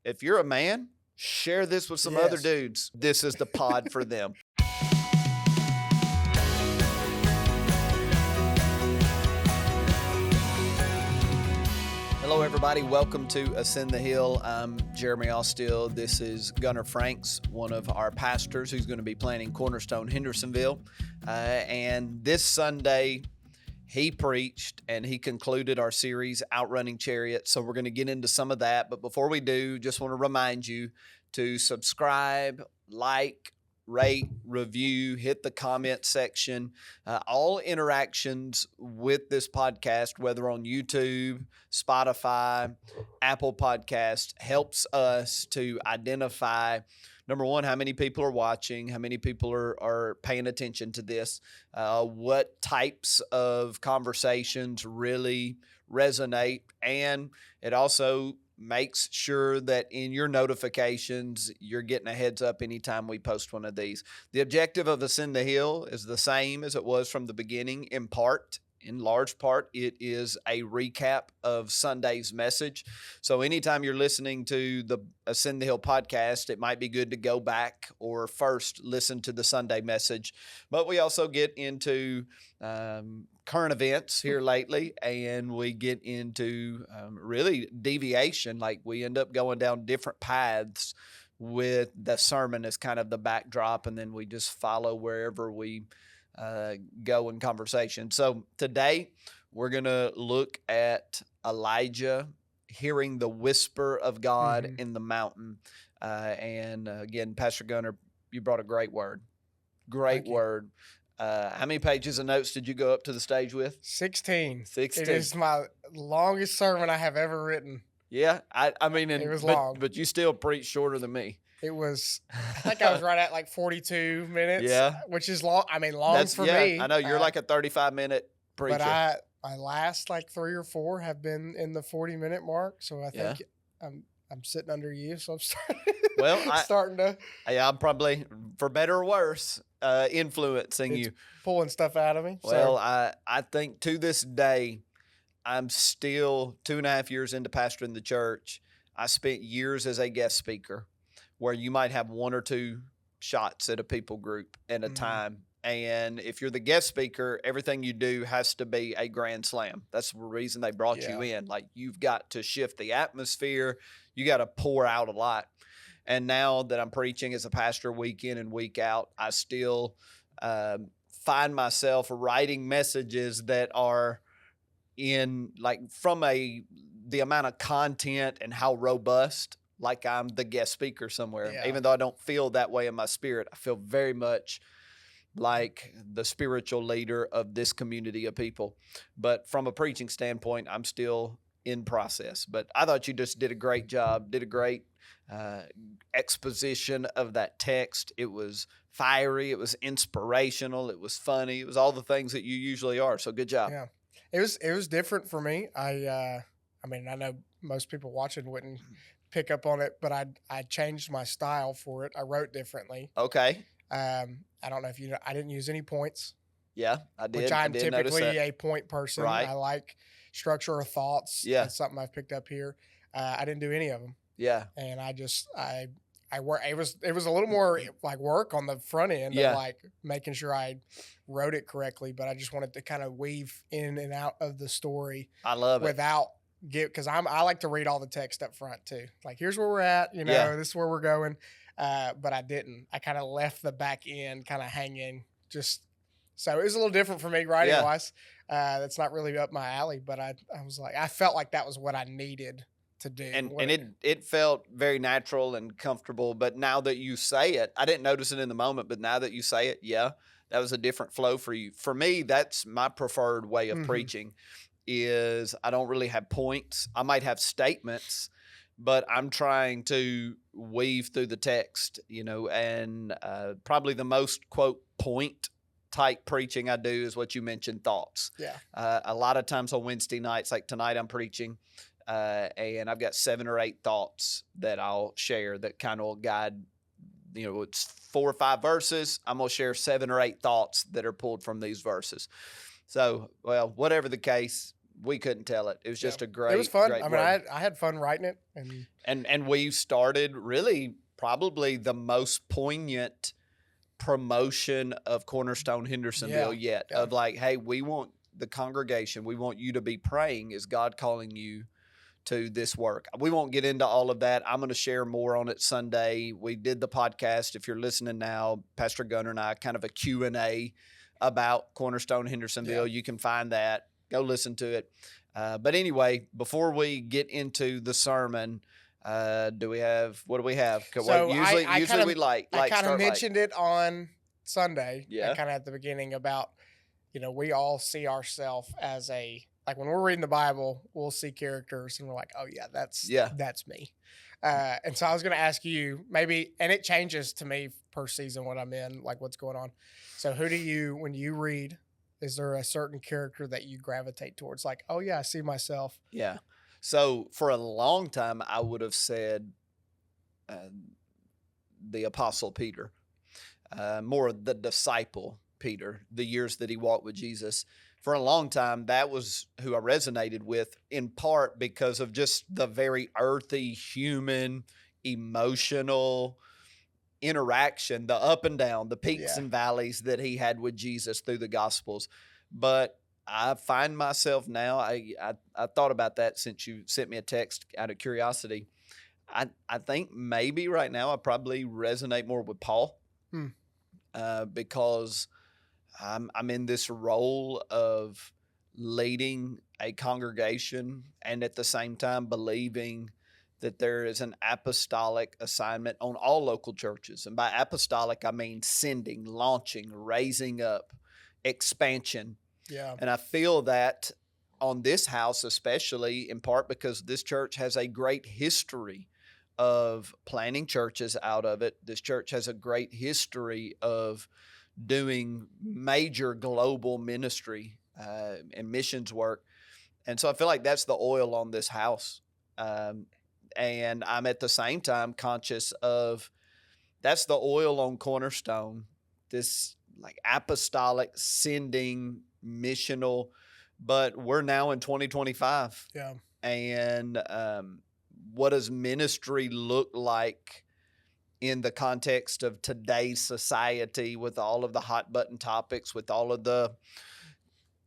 If you're a man, share this with some other dudes. This is the pod for them. Hello, everybody. Welcome to Ascend the Hill. I'm Jeremy Austill. This is Gunnar Franks, one of our pastors who's going to be planning Cornerstone Hendersonville. And this Sunday, he preached and he concluded our series, Outrunning Chariots. So we're going to get into some of that. But before we do, just want to remind you to subscribe, like, rate, review, hit the comment section. All interactions with this podcast, whether on YouTube, Spotify, Apple Podcast, helps us to identify, number one, how many people are watching, how many people are paying attention to this, what types of conversations really resonate, and it also makes sure that in your notifications, you're getting a heads up anytime we post one of these. The objective of Ascend the Hill is the same as it was from the beginning. In large part, it is a recap of Sunday's message. So anytime you're listening to the Ascend the Hill podcast, it might be good to go back or first listen to the Sunday message. But we also get into current events here lately, and we get into really deviation. Like we end up going down different paths with the sermon as kind of the backdrop, and then we just follow wherever we go in conversation. So today we're going to look at Elijah hearing the whisper of God in the mountain. And again, Pastor Gunnar, you brought a great word. Great word. How many pages of notes did you go up to the stage with? 16. 16. It is my longest sermon I have ever written. Yeah, I mean, it was long. But you still preach shorter than me. It was, I think I was right at like 42 minutes. Yeah. Which is long. I mean, long for me. I know you're like a 35-minute preacher. But my last like 3 or 4 have been in the 40-minute mark. So I think I'm sitting under you. So I'm starting to. Yeah, I'm probably, for better or worse, influencing you. Pulling stuff out of me. Well, I think to this day, I'm still 2.5 years into pastoring the church. I spent years as a guest speaker, where you might have 1 or 2 shots at a people group at a time. And if you're the guest speaker, everything you do has to be a grand slam. That's the reason they brought you in. Like, you've got to shift the atmosphere. You got to pour out a lot. And now that I'm preaching as a pastor week in and week out, I still find myself writing messages that are in, like, from the amount of content and how robust, like I'm the guest speaker somewhere. Yeah. Even though I don't feel that way in my spirit, I feel very much like the spiritual leader of this community of people. But from a preaching standpoint, I'm still in process. But I thought you just did a great job, did a great exposition of that text. It was fiery, it was inspirational, it was funny, it was all the things that you usually are. So good job. Yeah, it was different for me. I mean, I know most people watching wouldn't pick up on it, but I changed my style for it. I wrote differently. Okay. I don't know if you know, I didn't use any points. Yeah, I did. Which I'm typically a point person. Right. I like structure of thoughts. Yeah. That's something I've picked up here. I didn't do any of them. Yeah. And I work. It was a little more like work on the front end of like making sure I wrote it correctly, but I just wanted to kind of weave in and out of the story. I love it. Without because I like to read all the text up front too. Like, here's where we're at, this is where we're going. But I didn't. I kind of left the back end kind of hanging. So it was a little different for me writing wise. That's not really up my alley, but I was like, I felt like that was what I needed to do. And it felt very natural and comfortable. But now that you say it, I didn't notice it in the moment, but now that you say it, that was a different flow for you. For me, that's my preferred way of preaching. Is I don't really have points. I might have statements, but I'm trying to weave through the text, and probably the most, quote, point type preaching I do is what you mentioned, thoughts. Yeah. A lot of times on Wednesday nights, like tonight I'm preaching, and I've got 7 or 8 thoughts that I'll share that kind of will guide, it's 4 or 5 verses. I'm going to share 7 or 8 thoughts that are pulled from these verses. So, well, whatever the case, we couldn't tell it. It was just a It was fun. great I mean, word. I had fun writing it, And we started really probably the most poignant promotion of Cornerstone Hendersonville yet. Yeah. Of like, hey, we want the congregation, we want you to be praying. Is God calling you to this work? We won't get into all of that. I'm going to share more on it Sunday. We did the podcast. If you're listening now, Pastor Gunnar and I, kind of a Q&A about Cornerstone Hendersonville. You can find that. Go listen to it. But anyway, before we get into the sermon, what do we have? So usually I kind of mentioned it on Sunday. Yeah. Kind of at the beginning about, we all see ourselves as like when we're reading the Bible, we'll see characters and we're like, oh yeah, that's me. And so I was going to ask you maybe, and it changes to me per season what I'm in, like what's going on. So when you read, is there a certain character that you gravitate towards? Like, oh yeah, I see myself. Yeah. So for a long time, I would have said the Apostle Peter, more the disciple Peter, the years that he walked with Jesus. For a long time, that was who I resonated with, in part because of just the very earthy, human, emotional interaction, the up and down, the peaks and valleys that he had with Jesus through the Gospels. But I find myself now, I thought about that since you sent me a text out of curiosity. I think maybe right now I probably resonate more with Paul because I'm in this role of leading a congregation and at the same time believing that there is an apostolic assignment on all local churches. And by apostolic, I mean sending, launching, raising up, expansion. Yeah. And I feel that on this house, especially in part because this church has a great history of planning churches out of it. This church has a great history of doing major global ministry and missions work. And so I feel like that's the oil on this house. And I'm at the same time conscious of that's the oil on Cornerstone, this like apostolic, sending, missional, but we're now in 2025. Yeah. And what does ministry look like in the context of today's society with all of the hot button topics, with all of the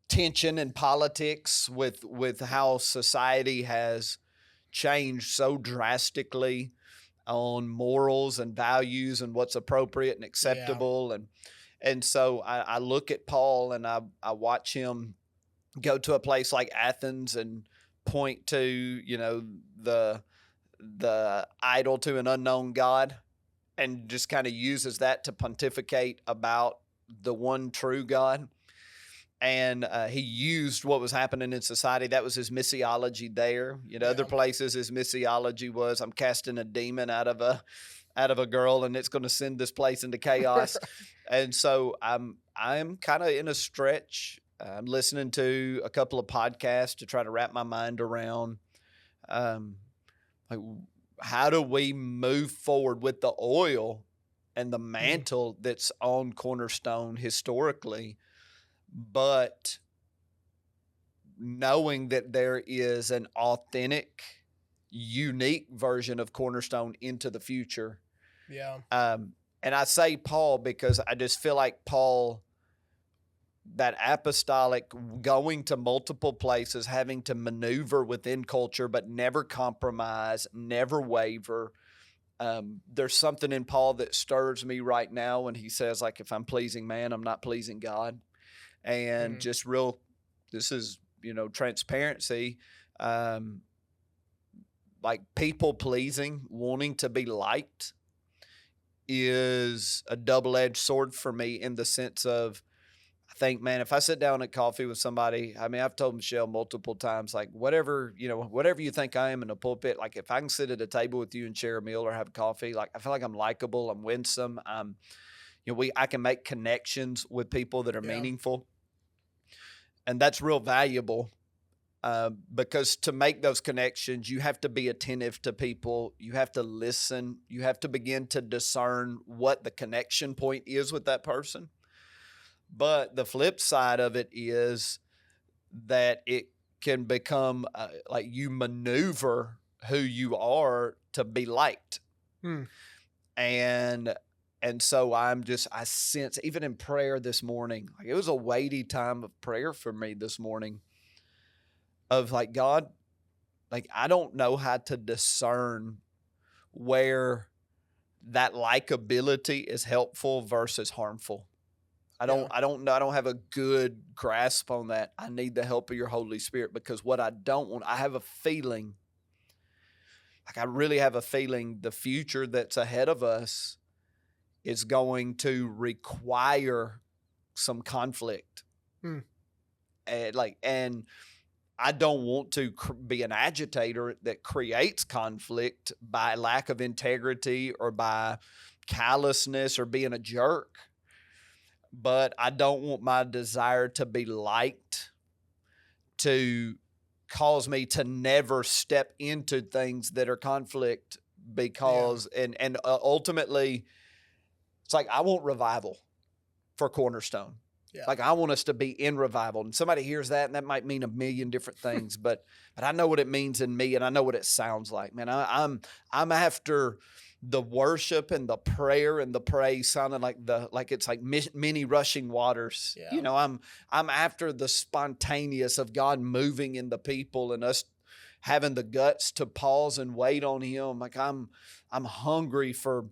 tension and politics, with how society has changed so drastically on morals and values and what's appropriate and acceptable. And so I look at Paul and I watch him go to a place like Athens and point to, the idol to an unknown God, and just kind of uses that to pontificate about the one true God. And he used what was happening in society. That was his missiology there. Other places his missiology was, I'm casting a demon out of a girl and it's going to send this place into chaos. And so I'm kind of in a stretch. I'm listening to a couple of podcasts to try to wrap my mind around like how do we move forward with the oil and the mantle that's on Cornerstone historically, but knowing that there is an authentic, unique version of Cornerstone into the future. Yeah. And I say Paul because I just feel like Paul, that apostolic, going to multiple places, having to maneuver within culture, but never compromise, never waver. There's something in Paul that stirs me right now when he says, like, if I'm pleasing man, I'm not pleasing God. And just this is, transparency, like people pleasing, wanting to be liked is a double-edged sword for me in the sense of, I think, man, if I sit down at coffee with somebody, I mean, I've told Michelle multiple times, like whatever you think I am in the pulpit, like if I can sit at a table with you and share a meal or have coffee, like I feel like I'm likable, I'm winsome, I can make connections with people that are meaningful. And that's real valuable because to make those connections, you have to be attentive to people. You have to listen. You have to begin to discern what the connection point is with that person. But the flip side of it is that it can become like you maneuver who you are to be liked. And so I sense, even in prayer this morning, like it was a weighty time of prayer for me this morning, of like, God, like I don't know how to discern where that likability is helpful versus harmful. I don't know. I don't have a good grasp on that. I need the help of your Holy Spirit, because what I don't want, I have a feeling, like I really have a feeling the future that's ahead of us is going to require some conflict. And I don't want to be an agitator that creates conflict by lack of integrity or by callousness or being a jerk. But I don't want my desire to be liked to cause me to never step into things that are conflict, because and ultimately it's like I want revival for Cornerstone. Like I want us to be in revival. And somebody hears that and that might mean a million different things, but I know what it means in me, and I know what it sounds like. Man, I'm after the worship and the prayer and the praise sounding like it's like many rushing waters. You know, I'm after the spontaneous of God moving in the people and us having the guts to pause and wait on him. Like I'm hungry for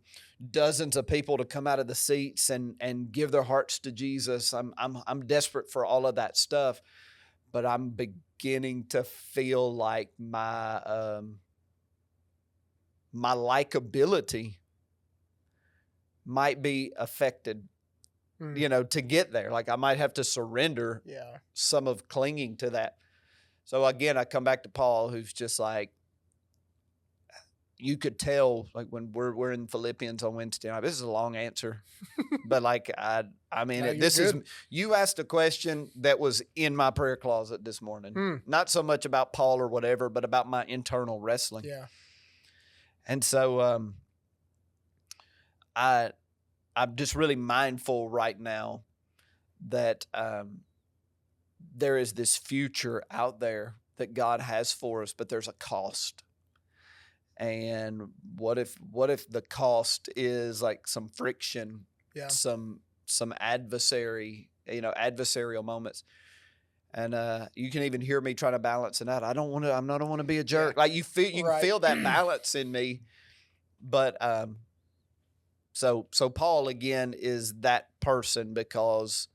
dozens of people to come out of the seats and give their hearts to Jesus. I'm desperate for all of that stuff, but I'm beginning to feel like my likability might be affected, you know, to get there. Like I might have to surrender some of clinging to that. So again, I come back to Paul, who's just like, you could tell, like when we're in Philippians on Wednesday night. This is a long answer, but like I mean, no, this good. Is you asked a question that was in my prayer closet this morning. Not so much about Paul or whatever, but about my internal wrestling. Yeah. And so I'm just really mindful right now that there is this future out there that God has for us, but there's a cost. And what if the cost is like some friction, some adversarial moments, and you can even hear me trying to balance it out. I don't want to be a jerk. Like you can feel that balance in me, but so Paul again is that person, because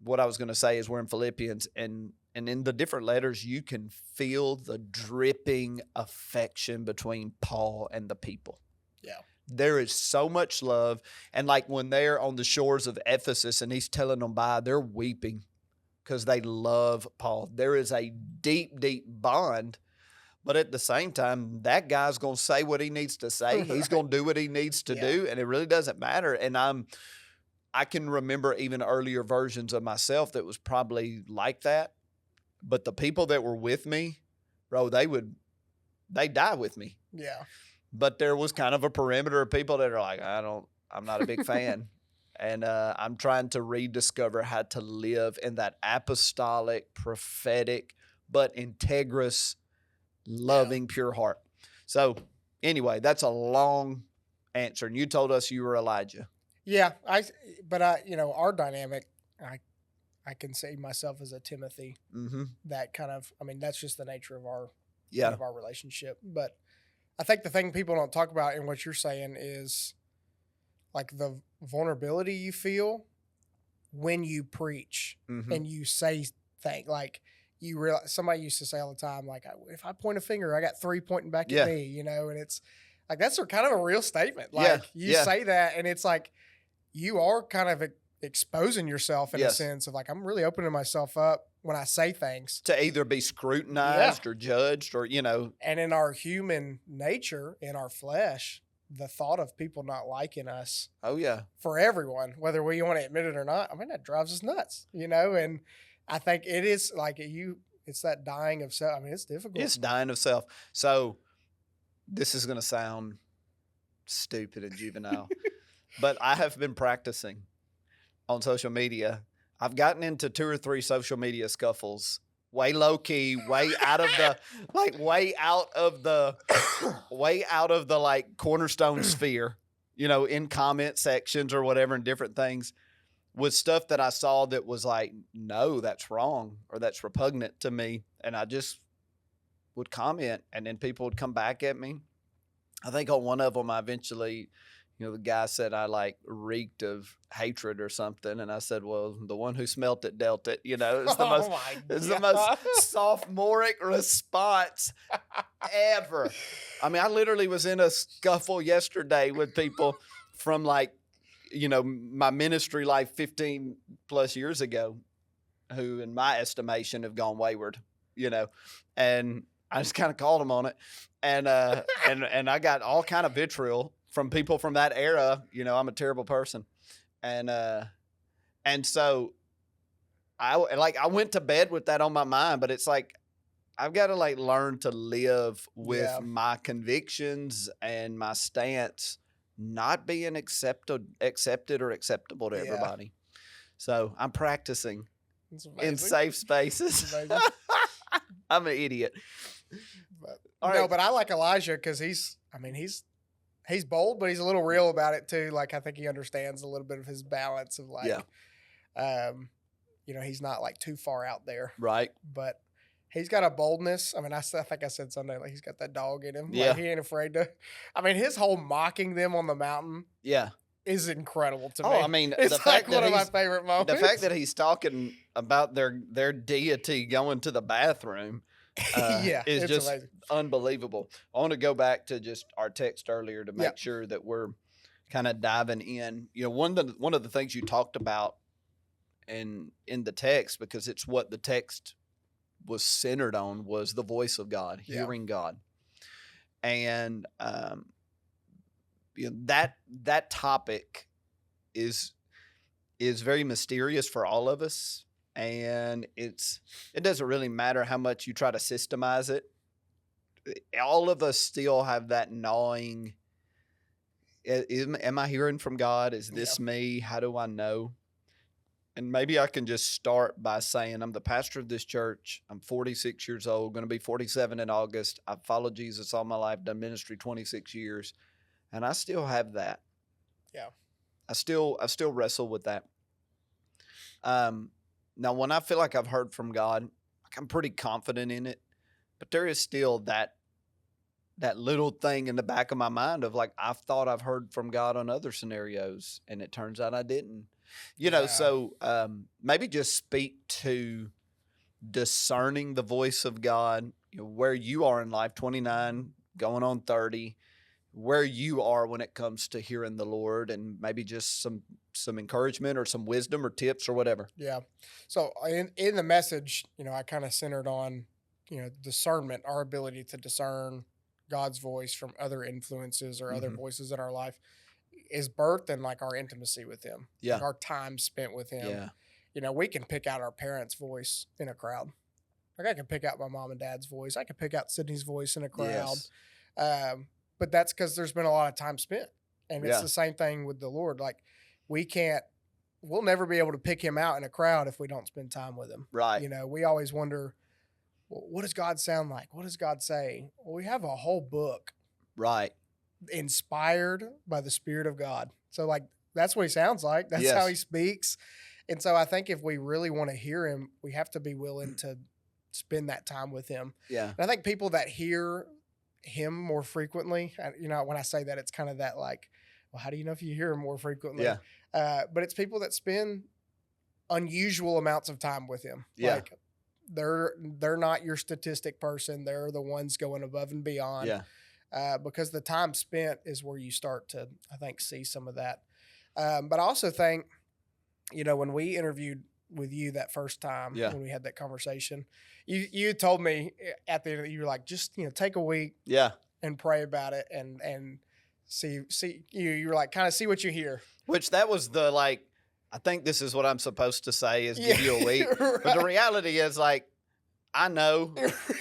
what I was going to say is we're in Philippians, and in the different letters, you can feel the dripping affection between Paul and the people. Yeah. There is so much love. And like when they're on the shores of Ephesus and he's telling them bye, they're weeping because they love Paul. There is a deep, deep bond. But at the same time, that guy's going to say what he needs to say. He's going to do what he needs to do. And it really doesn't matter. And I can remember even earlier versions of myself that was probably like that. But the people that were with me, bro, they die with me. Yeah. But there was kind of a perimeter of people that are like, I'm not a big fan. And I'm trying to rediscover how to live in that apostolic, prophetic, but integrous, loving, pure heart. So anyway, that's a long answer. And you told us you were Elijah. Yeah. Our dynamic, I can see myself as a Timothy. Mm-hmm. That kind of, that's just the nature of our relationship. But I think the thing people don't talk about in what you're saying is like the vulnerability you feel when you preach and you say things. Like you realize, somebody used to say all the time, like, if I point a finger, I got three pointing back at me, and it's like, that's kind of a real statement. Like you say that and it's like, you are kind of exposing yourself in a sense of like, I'm really opening myself up when I say things. To either be scrutinized or judged or, And in our human nature, in our flesh, the thought of people not liking us. Oh, yeah. For everyone, whether we want to admit it or not, that drives us nuts, and I think it is like it's that dying of self. It's difficult. It's dying of self. So this is going to sound stupid and juvenile, but I have been practicing on social media. I've gotten into 2 or 3 social media scuffles way low key, way out of the like Cornerstone sphere, in comment sections or whatever and different things, with stuff that I saw that was like, no, that's wrong or that's repugnant to me. And I just would comment, and then people would come back at me. I think on one of them, I eventually, the guy said I like reeked of hatred or something. And I said, well, the one who smelt it dealt it. It's the most sophomoric response ever. I mean, I literally was in a scuffle yesterday with people from like, my ministry life 15 plus years ago, who in my estimation have gone wayward, and I just kind of called them on it. And I got all kind of vitriol from people from that era. I'm a terrible person. And so I went to bed with that on my mind, but it's like, I've got to like learn to live with my convictions and my stance not being accepted or acceptable to everybody. So I'm practicing in safe spaces. I'm an idiot. But I like Elijah because he's bold, but he's a little real about it too. Like, I think he understands a little bit of his balance of like, he's not like too far out there. Right. But he's got a boldness. I mean, I think I said Sunday, like he's got that dog in him. Yeah. Like, he ain't afraid to. I mean, his whole mocking them on the mountain. Yeah. Is incredible to me. Oh, I mean, it's like one of my favorite moments. The fact that he's talking about their deity going to the bathroom is just amazing. Unbelievable. I want to go back to just our text earlier to make sure that we're kind of diving in. One of the things you talked about in the text, because it's what the text was centered on, was the voice of God, hearing God. And that topic is very mysterious for all of us, and it doesn't really matter how much you try to systemize it. All of us still have that gnawing. Am I hearing from God? Is this me? How do I know? And maybe I can just start by saying I'm the pastor of this church. I'm 46 years old, going to be 47 in August. I've followed Jesus all my life, done ministry 26 years. And I still have that. Yeah. I still wrestle with that. Now, when I feel like I've heard from God, I'm pretty confident in it. But there is still that little thing in the back of my mind of like, I've thought I've heard from God on other scenarios, and it turns out I didn't. So maybe just speak to discerning the voice of God, where you are in life, 29, going on 30, where you are when it comes to hearing the Lord, and maybe just some encouragement or some wisdom or tips or whatever. Yeah. So in the message, I kind of centered on, discernment, our ability to discern God's voice from other influences or other voices in our life is birthed in like our intimacy with Him. Yeah. Like our time spent with Him. Yeah. We can pick out our parents' voice in a crowd. Like, I can pick out my mom and dad's voice. I can pick out Sydney's voice in a crowd. Yes. But that's because there's been a lot of time spent. And it's the same thing with the Lord. Like, we'll never be able to pick Him out in a crowd if we don't spend time with Him. Right. We always wonder, well, what does God sound like? What does God say? Well, we have a whole book. Right. Inspired by the Spirit of God. So, like, that's what He sounds like. That's how He speaks. And so I think if we really want to hear Him, we have to be willing to spend that time with Him. Yeah. And I think people that hear Him more frequently, when I say that, it's kind of that like, well, how do you know if you hear Him more frequently? Yeah. But it's people that spend unusual amounts of time with Him. Yeah. Like, they're not your statistic person. They're the ones going above and beyond. Yeah. Because the time spent is where you start to, I think, see some of that. But I also think, when we interviewed with you that first time, when we had that conversation, you told me at the end, you were like, just, take a week and pray about it and see, you were like, kind of see what you hear. Which that was the, like, I think this is what I'm supposed to say is give you a week. Right. But the reality is, like, I know,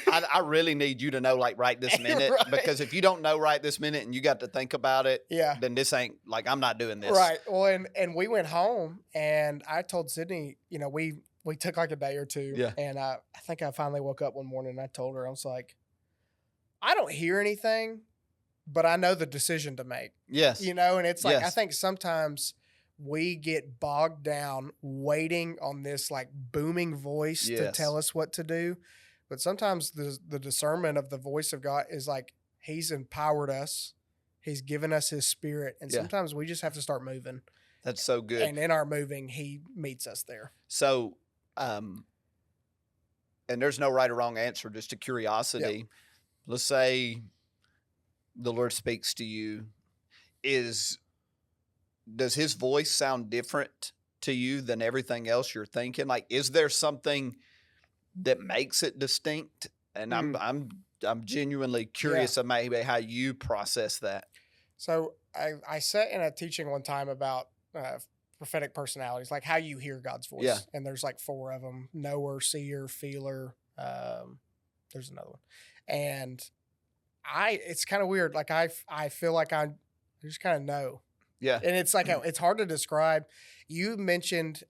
I really need you to know, like, right this minute. Right. Because if you don't know right this minute and you got to think about it, then this ain't, like, I'm not doing this. Right. Well, and we went home, and I told Sydney, we took like a day or two. Yeah. And I think I finally woke up one morning and I told her, I was like, I don't hear anything, but I know the decision to make. Yes. You know, and it's like, Yes. I think sometimes we get bogged down waiting on this like booming voice to Yes. tell us what to do. But sometimes the discernment of the voice of God is like, he's empowered us. He's given us his spirit. And Yeah. sometimes we just have to start moving. That's so good. And in our moving, he meets us there. So, and there's no right or wrong answer, just a curiosity. Yep. Let's say the Lord speaks to you. Does his voice sound different to you than everything else you're thinking? Like, is there something that makes it distinct? And I'm genuinely curious about maybe how you process that. So I sat in a teaching one time about prophetic personalities, like how you hear God's voice. Yeah. And there's like 4 of them: knower, seer, feeler. There's another one. And it's kind of weird. Like I feel like I just kind of know. Yeah. And it's like, it's hard to describe. You mentioned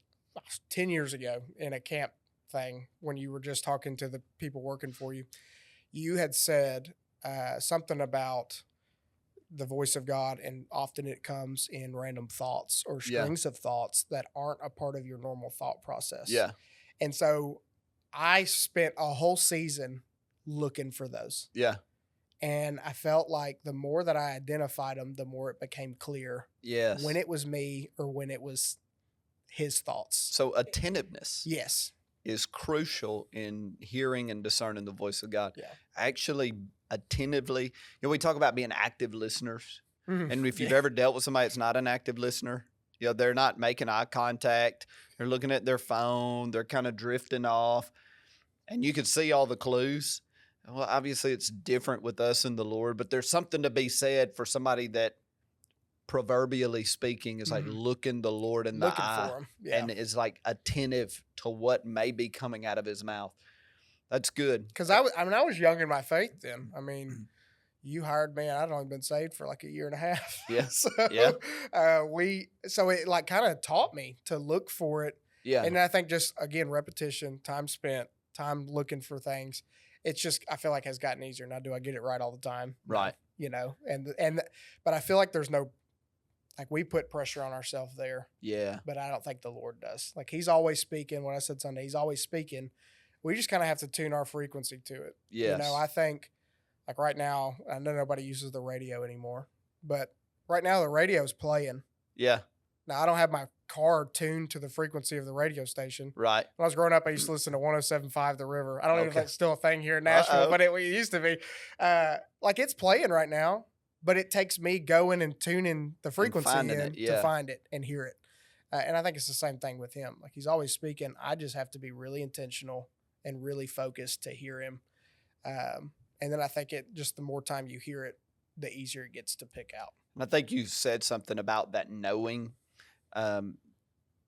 10 years ago in a camp thing when you were just talking to the people working for you, you had said something about the voice of God, and often it comes in random thoughts or strings of thoughts that aren't a part of your normal thought process. Yeah. And so I spent a whole season looking for those. Yeah. And I felt like the more that I identified them, the more it became clear Yes. when it was me or when it was his thoughts. So attentiveness Yes. is crucial in hearing and discerning the voice of God. Yeah. Actually, attentively, we talk about being active listeners. Mm-hmm. And if you've ever dealt with somebody that's not an active listener, they're not making eye contact. They're looking at their phone. They're kind of drifting off. And you can see all the clues. Well, obviously it's different with us and the Lord, but there's something to be said for somebody that, proverbially speaking, is like looking the Lord in the eye for him. Yeah. and is like attentive to what may be coming out of his mouth. That's good. Because I was young in my faith then. I mean, you hired me and I'd only been saved for like a year and a half. Yeah. So, Yeah. it like kind of taught me to look for it. Yeah. And I think just, again, repetition, time spent, time looking for things. It's just, I feel like has gotten easier. Now, do I get it right all the time? Right. But I feel like there's no, like we put pressure on ourselves there. Yeah. But I don't think the Lord does. Like he's always speaking. When I said Sunday, he's always speaking. We just kind of have to tune our frequency to it. Yes. I think like right now, I know nobody uses the radio anymore, but right now the radio is playing. Yeah. Now I don't have my car tuned to the frequency of the radio station. Right. When I was growing up, I used to listen to 107.5 The River. I don't know if that's still a thing here in Nashville, but it used to be. Like it's playing right now, but it takes me going and tuning the frequency to find it and hear it. And I think it's the same thing with him. Like he's always speaking. I just have to be really intentional and really focused to hear him. And then I think the more time you hear it, the easier it gets to pick out. I think you said something about that knowing.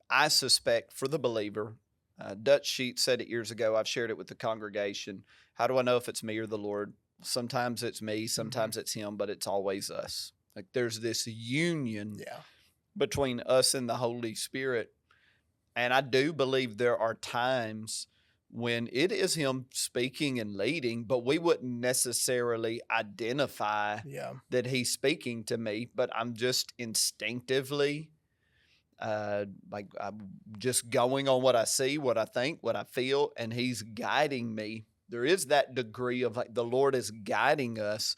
I suspect for the believer, Dutch Sheets said it years ago. I've shared it with the congregation. How do I know if it's me or the Lord? Sometimes it's me, sometimes it's him, but it's always us. Like there's this union between us and the Holy Spirit. And I do believe there are times when it is him speaking and leading, but we wouldn't necessarily identify that he's speaking to me, but I'm just instinctively like I'm just going on what I see, what I think, what I feel, and he's guiding me. There is that degree of like the Lord is guiding us,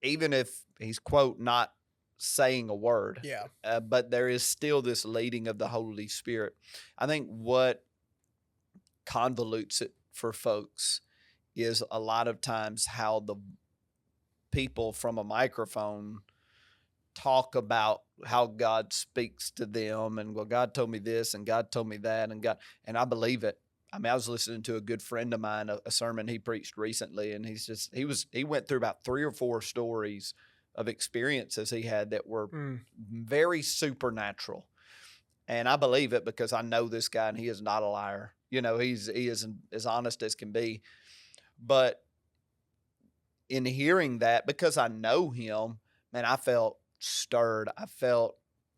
even if he's, quote, not saying a word. Yeah. But there is still this leading of the Holy Spirit. I think what convolutes it for folks is a lot of times how the people from a microphone talk about how God speaks to them and, well, God told me this and God told me that and I believe it. I mean, I was listening to a good friend of mine, a sermon he preached recently, and he went through about 3 or 4 stories of experiences he had that were very supernatural. And I believe it because I know this guy and he is not a liar. He is as honest as can be. But in hearing that, because I know him, man, I felt stirred. I felt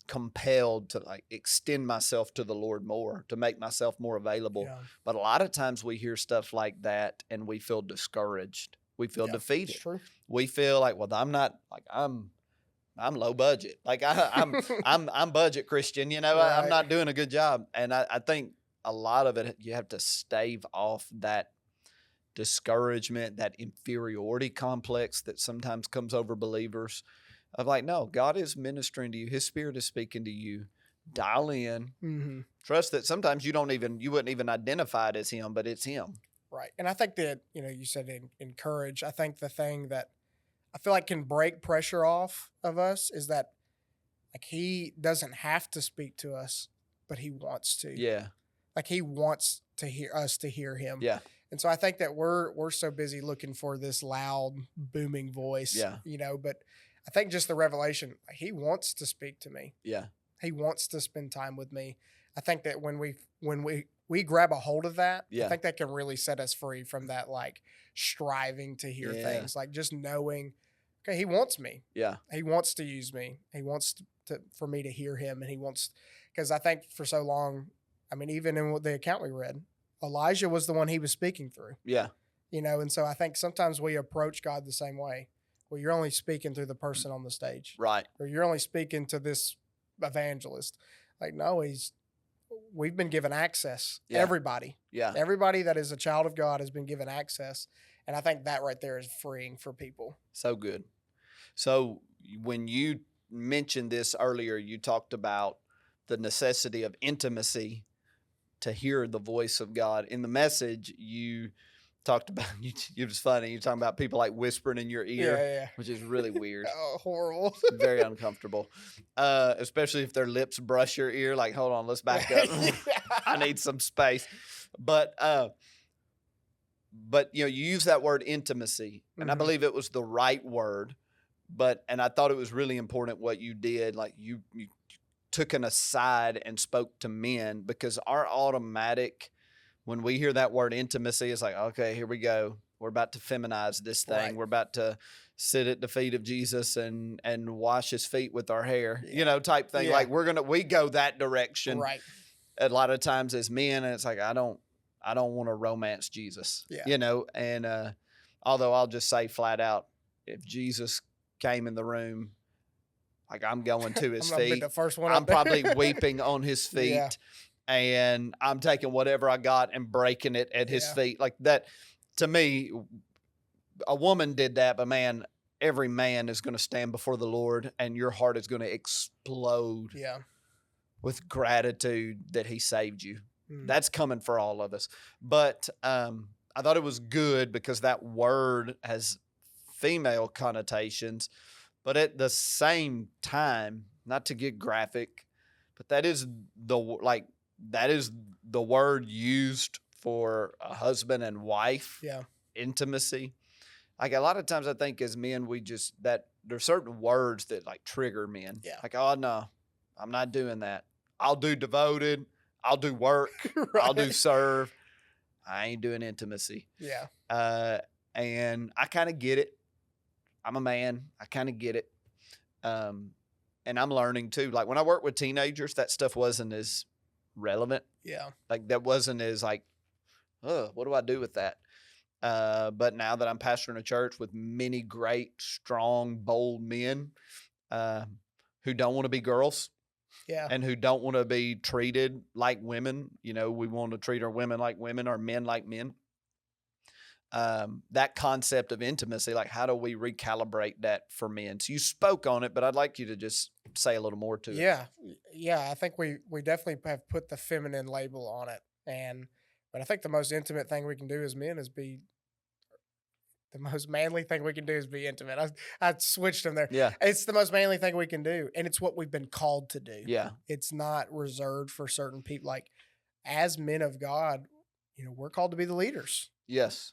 compelled to like extend myself to the Lord more, to make myself more available. Yeah. But a lot of times we hear stuff like that and we feel discouraged. We feel defeated. It's true. We feel like, well, I'm not like I'm low budget. Like I'm budget Christian, you know, I'm not doing a good job. And I think a lot of it, you have to stave off that discouragement, that inferiority complex that sometimes comes over believers of like, no, God is ministering to you. His Spirit is speaking to you. Dial in. Mm-hmm. Trust that sometimes you wouldn't even identify it as him, but it's him. Right. And I think that, you said encourage. I think the thing that I feel like can break pressure off of us is that like he doesn't have to speak to us, but he wants to. Yeah. Like he wants to hear us to hear him. Yeah. And so I think that we're so busy looking for this loud, booming voice. Yeah. But I think just the revelation, he wants to speak to me. Yeah. He wants to spend time with me. I think that when we grab a hold of that, I think that can really set us free from that like striving to hear things, like just knowing, okay, he wants me. Yeah. He wants to use me. He wants for me to hear him. And he wants, because I think for so long, I mean, even in the account we read, Elijah was the one he was speaking through. Yeah. And so I think sometimes we approach God the same way. Well, you're only speaking through the person on the stage. Right. Or you're only speaking to this evangelist. Like, no, we've been given access. Yeah. Everybody. Yeah. Everybody that is a child of God has been given access. And I think that right there is freeing for people. So good. So when you mentioned this earlier, you talked about the necessity of intimacy to hear the voice of God. In the message, you talked about, it was funny, you're talking about people like whispering in your ear, which is really weird. Oh, horrible. Very uncomfortable. Especially if their lips brush your ear, like, hold on, let's back up. I need some space. But you use that word intimacy, and I believe it was the right word, and I thought it was really important what you did. Like you took an aside and spoke to men, because our automatic, when we hear that word intimacy, it's like, okay, here we go. We're about to feminize this thing. Right. We're about to sit at the feet of Jesus and wash his feet with our hair, type thing. Yeah. Like we go that direction. Right. A lot of times as men, and it's like, I don't want to romance Jesus, and although I'll just say flat out, if Jesus came in the room, like I'm going to his feet. The first one I'm probably weeping on his feet, and I'm taking whatever I got and breaking it at his feet. Like that, to me, a woman did that, but man, every man is going to stand before the Lord, and your heart is going to explode with gratitude that he saved you. That's coming for all of us. But I thought it was good because that word has female connotations, but at the same time, not to get graphic, but that is the word used for a husband and wife intimacy. Like a lot of times I think as men, there's certain words that like trigger men. Yeah. Like, oh no, I'm not doing that. I'll do devoted. I'll do work. Right. I'll do serve. I ain't doing intimacy. Yeah. And I kind of get it. I'm a man. I kind of get it. And I'm learning too. Like when I worked with teenagers, that stuff wasn't as relevant. Yeah. Like that wasn't as like, what do I do with that? But now that I'm pastoring a church with many great, strong, bold men who don't want to be girls. Yeah. And who don't want to be treated like women. We want to treat our women like women, our men like men. That concept of intimacy, like how do we recalibrate that for men? So you spoke on it, but I'd like you to just say a little more to it. Yeah. I think we definitely have put the feminine label on it. But I think the most intimate thing we can do as men is the most manly thing we can do is be intimate. I switched them there. Yeah. It's the most manly thing we can do. And it's what we've been called to do. Yeah. It's not reserved for certain people. Like as men of God, we're called to be the leaders. Yes.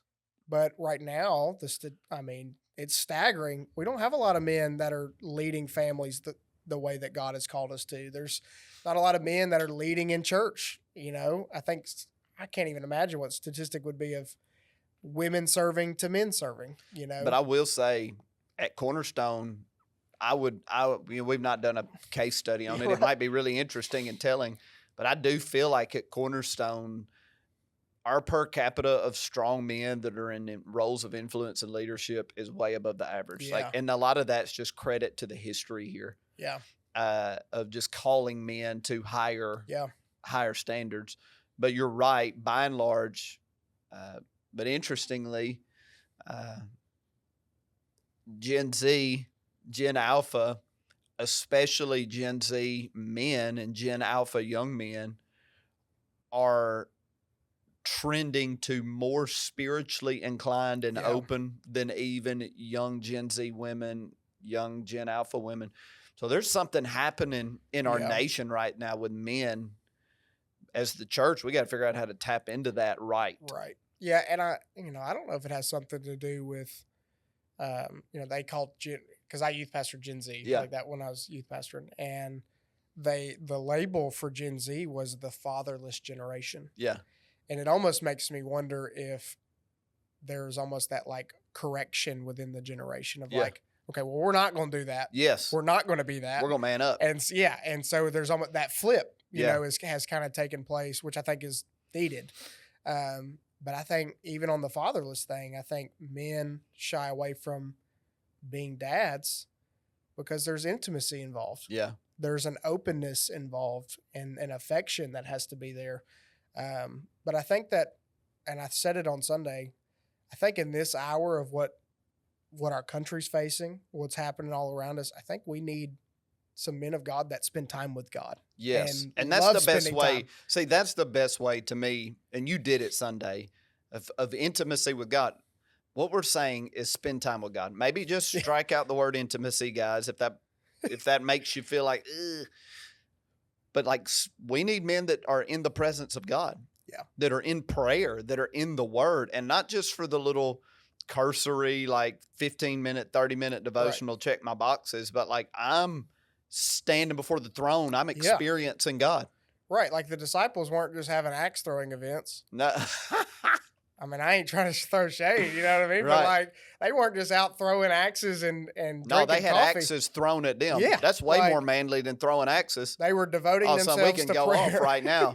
But right now, it's staggering. We don't have a lot of men that are leading families the way that God has called us to. There's not a lot of men that are leading in church. I think I can't even imagine what statistic would be of women serving to men serving, But I will say at Cornerstone, we've not done a case study on it. It might be really interesting and telling, but I do feel like at Cornerstone, our per capita of strong men that are in roles of influence and leadership is way above the average. Yeah. And a lot of that's just credit to the history here. Yeah. Of just calling men to higher standards. But you're right, by and large. But interestingly, Gen Z, Gen Alpha, especially Gen Z men and Gen Alpha young men, are trending to more spiritually inclined and open than even young Gen Z women, young Gen Alpha women. So there's something happening in our nation right now with men. As the church, we got to figure out how to tap into that right. Right. Yeah, and I don't know if it has something to do with, they called because I youth pastor Gen Z like that when I was youth pastoring, and the label for Gen Z was the fatherless generation. Yeah. And it almost makes me wonder if there's almost that like correction within the generation of like, okay, well, we're not going to do that. Yes. We're not going to be that. We're going to man up. And and so there's almost that flip, has kind of taken place, which I think is needed. But I think even on the fatherless thing, I think men shy away from being dads because there's intimacy involved. Yeah. There's an openness involved and an affection that has to be there. But I think that, and I said it on Sunday, I think in this hour of what our country's facing, what's happening all around us, I think we need some men of God that spend time with God. Yes. And that's the best way. Time. See, that's the best way to me, and you did it Sunday, of intimacy with God. What we're saying is spend time with God. Maybe just strike out the word intimacy, guys, if that makes you feel like, ugh. But like, we need men that are in the presence of God, that are in prayer, that are in the Word, and not just for the little cursory, like 15-minute, 30-minute devotional, check my boxes, but like I'm standing before the throne. I'm experiencing God. Right. Like the disciples weren't just having axe throwing events. No. I mean, I ain't trying to throw shade, you know what I mean? Right. But like, they weren't just out throwing axes and no, they had coffee. axes thrown at them. Yeah, that's way more manly than throwing axes. They were devoting themselves we can to go prayer. off right now.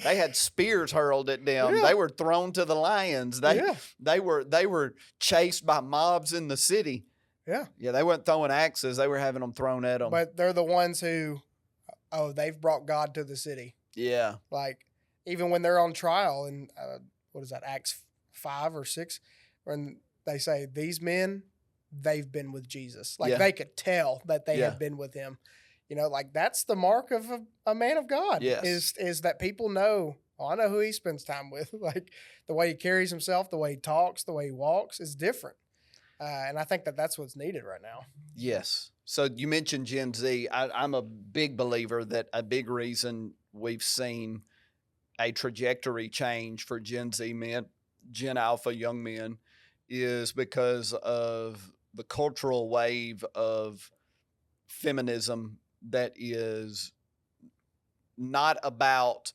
They had spears hurled at them. Yeah. They were thrown to the lions. They were chased by mobs in the city. Yeah. Yeah, they weren't throwing axes. They were having them thrown at them. But they're the ones who, they've brought God to the city. Yeah. Like, even when they're on trial in, what is that, Acts 5 or 6, when they say, these men, they've been with Jesus. Like, they could tell that they have been with him. You know, like, that's the mark of a man of God. Yes. Is that people know, I know who he spends time with. Like, the way he carries himself, the way he talks, the way he walks is different. And I think that's what's needed right now. Yes. So you mentioned Gen Z. I'm a big believer that a big reason we've seen a trajectory change for Gen Z men, Gen Alpha young men, is because of the cultural wave of feminism that is not about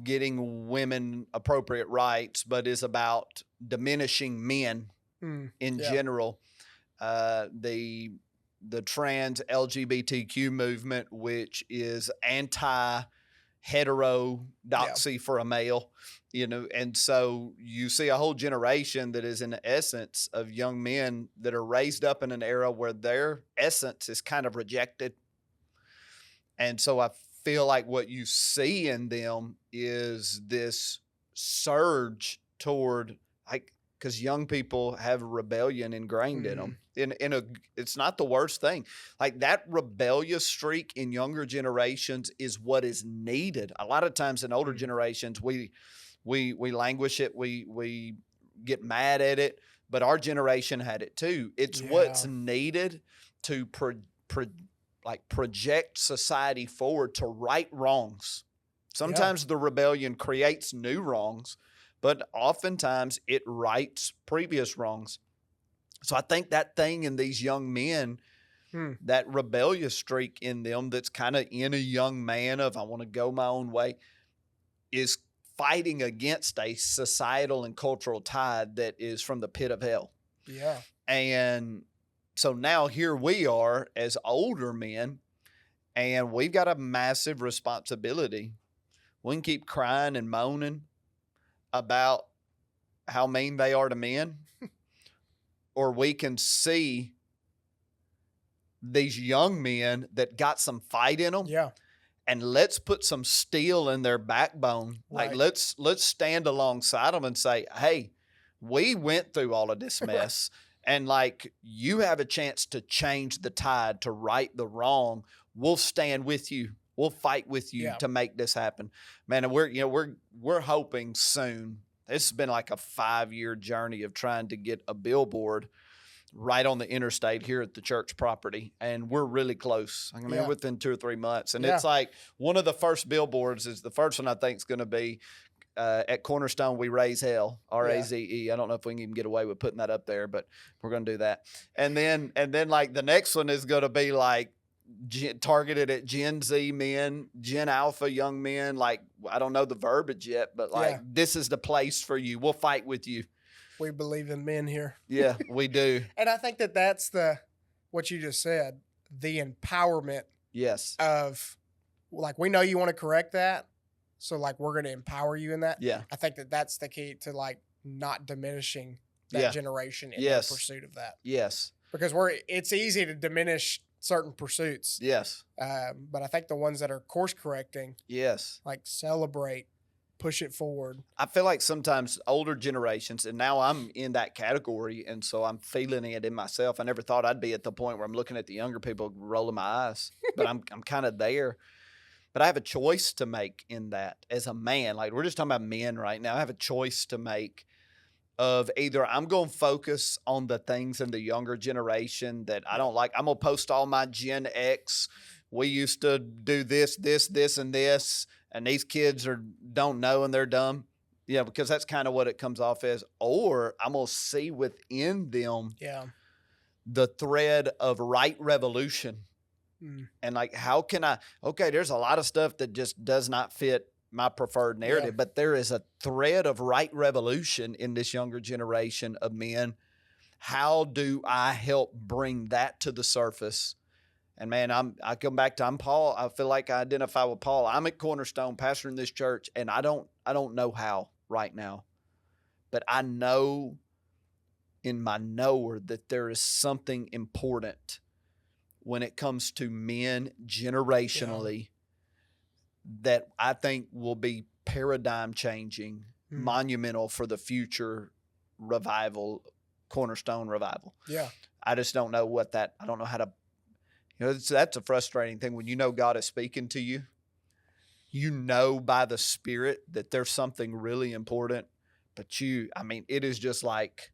getting women appropriate rights, but is about diminishing men in general. The trans LGBTQ movement, which is anti-heterodoxy for a male, and so you see a whole generation that is in the essence of young men that are raised up in an era where their essence is kind of rejected. And so I feel like what you see in them is this surge toward, like, because young people have rebellion ingrained in them. It's not the worst thing. Like, that rebellious streak in younger generations is what is needed. A lot of times in older generations, we languish it, we get mad at it, but our generation had it too. It's what's needed to project society forward to right wrongs. Sometimes the rebellion creates new wrongs, but oftentimes it rights previous wrongs. So I think that thing in these young men, that rebellious streak in them that's kind of in a young man of, I want to go my own way, is fighting against a societal and cultural tide that is from the pit of hell. Yeah. And So now here we are as older men, and we've got a massive responsibility. We can keep crying and moaning about how mean they are to men, or we can see these young men that got some fight in them. Yeah. And let's put some steel in their backbone. Right. Like let's stand alongside them and say, hey, we went through all of this mess. And like, you have a chance to change the tide, to right the wrong. We'll stand with you. We'll fight with you to make this happen. Man, and we're hoping soon. This has been like a 5-year journey of trying to get a billboard right on the interstate here at the church property. And we're really close. I mean, within 2 or 3 months. And it's like one of the first billboards is the first one I think is going to be at Cornerstone, we raise hell, R-A-Z-E. I don't know if we can even get away with putting that up there, but we're going to do that. And then like the next one is going to be like targeted at Gen Z men, Gen Alpha young men. Like, I don't know the verbiage yet, but like, this is the place for you. We'll fight with you. We believe in men here. Yeah, we do. And I think that that's what you just said, the empowerment. Yes. Of, like, we know you want to correct that. So, like, we're going to empower you in that. Yeah. I think that that's the key to, like, not diminishing that generation in the pursuit of that. Yes. Because it's easy to diminish certain pursuits. Yes. But I think the ones that are course correcting. Yes. Like, celebrate, push it forward. I feel like sometimes older generations, and now I'm in that category, and so I'm feeling it in myself. I never thought I'd be at the point where I'm looking at the younger people rolling my eyes, but I'm kind of there. But I have a choice to make in that as a man. Like, we're just talking about men right now. I have a choice to make of either I'm going to focus on the things in the younger generation that I don't like. I'm going to post all my Gen X. We used to do this, and this, and these kids don't know and they're dumb. Yeah, because that's kind of what it comes off as. Or I'm going to see within them the thread of right revolution. And like, how can there's a lot of stuff that just does not fit my preferred narrative, but there is a thread of right revolution in this younger generation of men. How do I help bring that to the surface? And man, I come back to, I'm Paul. I feel like I identify with Paul. I'm at Cornerstone, pastoring this church, and I don't know how right now, but I know in my knower that there is something important when it comes to men generationally that I think will be paradigm changing, monumental for the future revival, Cornerstone revival. Yeah. I just don't know I don't know how to, that's a frustrating thing when you know God is speaking to you. You know by the Spirit that there's something really important, but it is just like,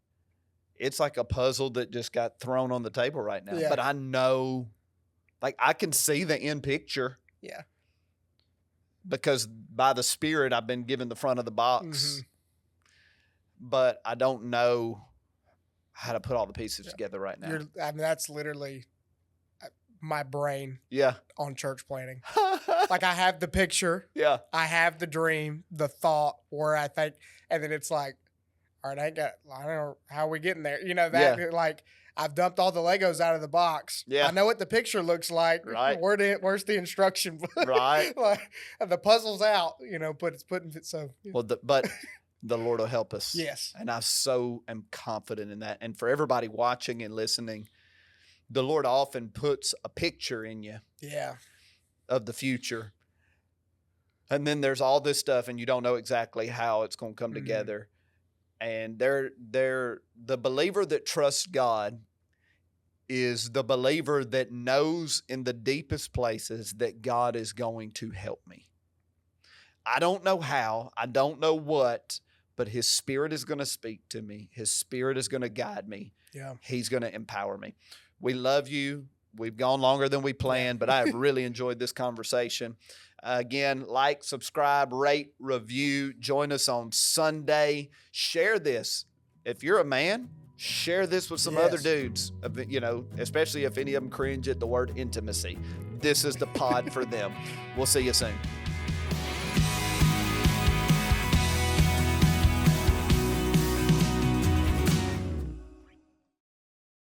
it's like a puzzle that just got thrown on the table right now. Yeah. But I know, like, I can see the end picture. Yeah. Because by the Spirit, I've been given the front of the box. But I don't know how to put all the pieces together right now. That's literally my brain on church planning. Like, I have the picture. Yeah. I have the dream, the thought, where I think, and then it's like, all right, I don't know how we getting there. Like, I've dumped all the Legos out of the box. Yeah. I know what the picture looks like. Right. Where's the instruction? Right. Like, the puzzle's out, but it's putting it so. Well, but the Lord will help us. Yes. And I so am confident in that. And for everybody watching and listening, the Lord often puts a picture in you. Yeah. Of the future. And then there's all this stuff, and you don't know exactly how it's going to come together. And the believer that trusts God is the believer that knows in the deepest places that God is going to help me. I don't know how, I don't know what, but His Spirit is going to speak to me. His Spirit is going to guide me. Yeah. He's going to empower me. We love you. We've gone longer than we planned, but I have really enjoyed this conversation. Again, like, subscribe, rate, review. Join us on Sunday. Share this. If you're a man, share this with some other dudes, especially if any of them cringe at the word intimacy. This is the pod for them. We'll see you soon.